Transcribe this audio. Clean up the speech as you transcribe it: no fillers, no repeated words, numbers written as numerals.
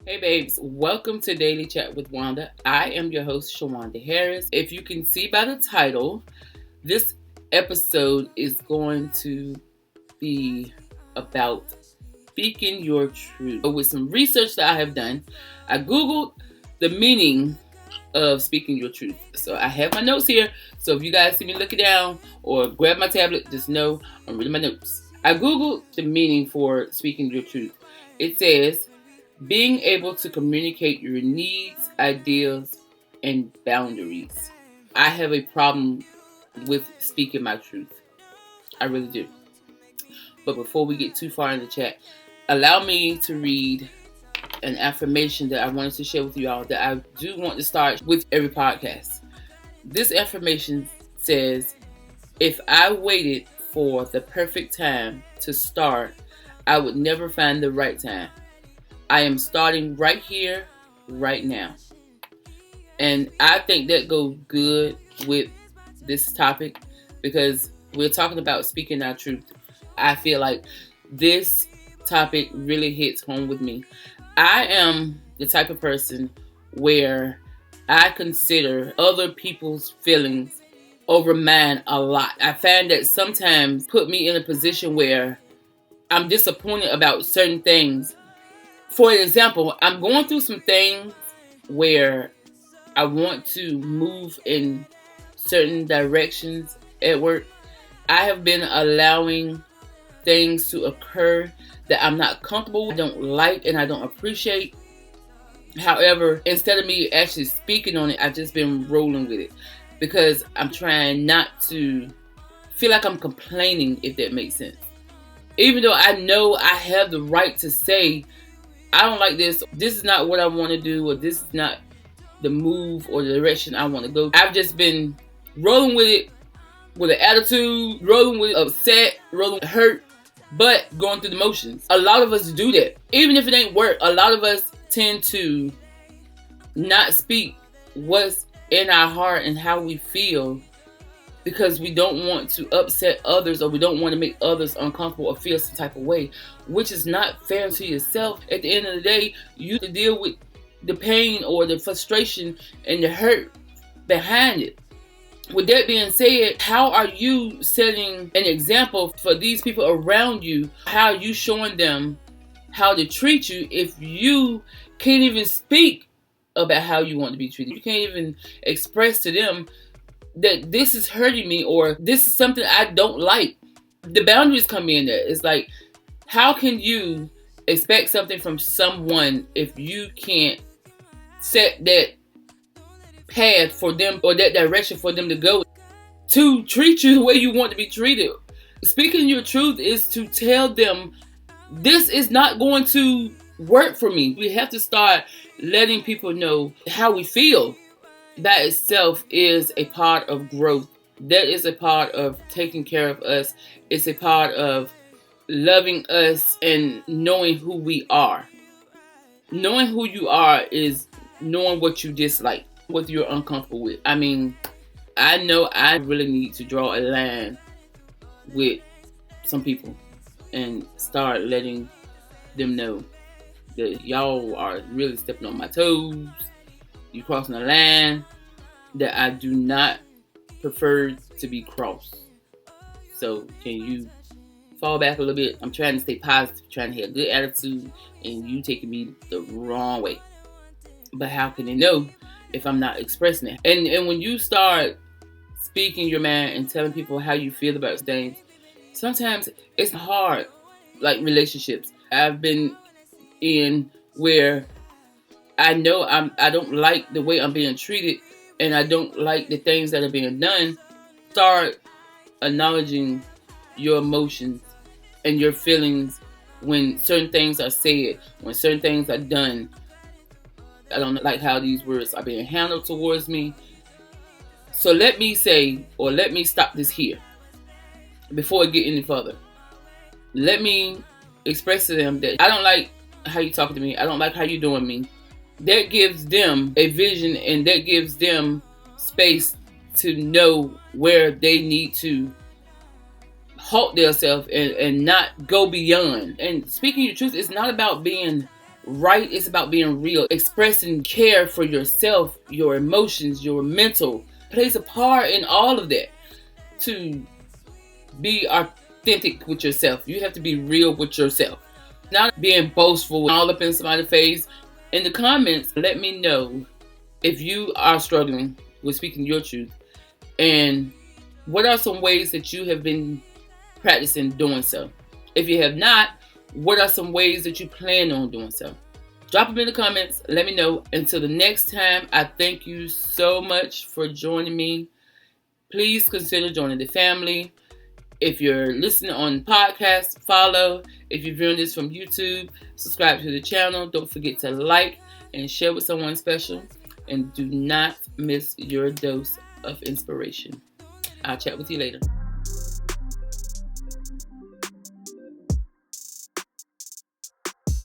Hey babes, welcome to Daily Chat with Wanda. I am your host, Shawanda Harris. If you can see by the title, this episode is going to be about speaking your truth. With some research that I have done, I Googled the meaning of speaking your truth. So I have my notes here. So if you guys see me looking down or grab my tablet, just know I'm reading my notes. I Googled the meaning for speaking your truth. It says, being able to communicate your needs, ideas, and boundaries. I have a problem with speaking my truth. I really do. But before we get too far in the chat, allow me to read an affirmation that I wanted to share with you all that I do want to start with every podcast. This affirmation says, if I waited for the perfect time to start, I would never find the right time. I am starting right here, right now. And I think that goes good with this topic because we're talking about speaking our truth. I feel like this topic really hits home with me. I am the type of person where I consider other people's feelings over mine a lot. I find that sometimes put me in a position where I'm disappointed about certain things. For example, I'm going through some things where I want to move in certain directions at work. I have been allowing things to occur that I'm not comfortable with, I don't like, and I don't appreciate. However, instead of me actually speaking on it, I've just been rolling with it because I'm trying not to feel like I'm complaining, if that makes sense. Even though I know I have the right to say, I don't like this. This is not what I want to do, or this is not the move or the direction I want to go. I've just been rolling with it with an attitude, rolling with upset, rolling with hurt, but going through the motions. A lot of us do that. Even if it ain't work, a lot of us tend to not speak what's in our heart and how we feel because we don't want to upset others or we don't want to make others uncomfortable or feel some type of way, which is not fair to yourself. At the end of the day, you have to deal with the pain or the frustration and the hurt behind it. With that being said, how are you setting an example for these people around you? How are you showing them how to treat you if you can't even speak about how you want to be treated? You can't even express to them that this is hurting me or this is something I don't like. The boundaries come in there. It's like, how can you expect something from someone if you can't set that path for them or that direction for them to go to treat you the way you want to be treated? Speaking your truth is to tell them this is not going to work for me. We have to start letting people know how we feel. That itself is a part of growth. That is a part of taking care of us. It's a part of loving us and knowing who we are. Knowing who you are is knowing what you dislike, what you're uncomfortable with. I mean, I know I really need to draw a line with some people and start letting them know that y'all are really stepping on my toes. You crossing a line that I do not prefer to be crossed. So can you fall back a little bit? I'm trying to stay positive, trying to have a good attitude, and you taking me the wrong way. But how can they know if I'm not expressing it? And when you start speaking your mind and telling people how you feel about things, sometimes it's hard, like relationships. I've been in where I know I don't like the way I'm being treated and I don't like the things that are being done. Start acknowledging your emotions and your feelings when certain things are said, when certain things are done. I don't like how these words are being handled towards me. So let me say, or let me stop this here before I get any further. Let me express to them that I don't like how you talking to me. I don't like how you doing me. That gives them a vision and that gives them space to know where they need to halt themselves and not go beyond. And speaking your truth is not about being Right is about being real, expressing care for yourself, your emotions, your mental plays a part in all of that. To be authentic with yourself, you have to be real with yourself. Not being boastful all up in somebody's face. In the comments, let me know if you are struggling with speaking your truth, and what are some ways that you have been practicing doing so. If you have not, what are some ways that you plan on doing so? Drop them in the comments. Let me know. Until the next time, I thank you so much for joining me. Please consider joining the family. If you're listening on podcast, follow. If you're viewing this from YouTube, subscribe to the channel. Don't forget to like and share with someone special. And do not miss your dose of inspiration. I'll chat with you later.